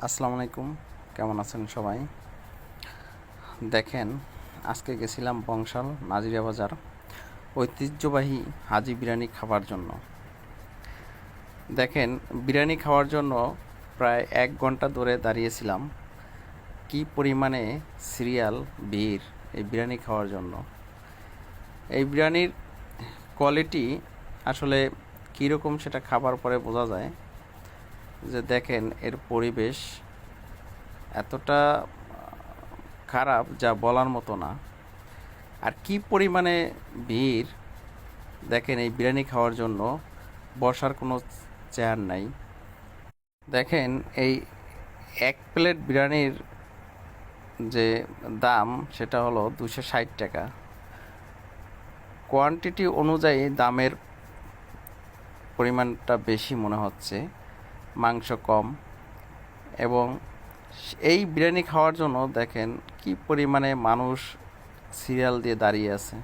আসসালামু আলাইকুম, কেমন আছেন সবাই? দেখেন, আজকে গেছিলাম বংশাল নাজিরা বাজার ঐতিহ্যবাহী হাজি বিরিয়ানি খাবার জন্য। দেখেন, বিরিয়ানি খাওয়ার জন্য প্রায় 1 ঘন্টা ধরে দাঁড়িয়েছিলাম। কি পরিমাণে সিরিয়াল ভিড় এই বিরিয়ানি খাওয়ার জন্য। এই বিরিয়ানির কোয়ালিটি আসলে কীরকম সেটা খাবার পরে বোঝা যায়। যে দেখেন, এর পরিবেশ এতটা খারাপ যা বলার মতো না। আর কি পরিমাণে ভিড় দেখেন এই বিরিয়ানি খাওয়ার জন্য। বসার কোনো চেয়ার নাই। দেখেন, এই 1 প্লেট বিরিয়ানির যে দাম সেটা হলো 260 টাকা। কোয়ান্টিটি অনুযায়ী দামের পরিমাণটা বেশি মনে হচ্ছে, মাংস কম। এবং এই বিরিয়ানি খাওয়ার জন্য দেখেন কি পরিমাণে মানুষ সিরিয়াল দিয়ে দাঁড়িয়ে আছে।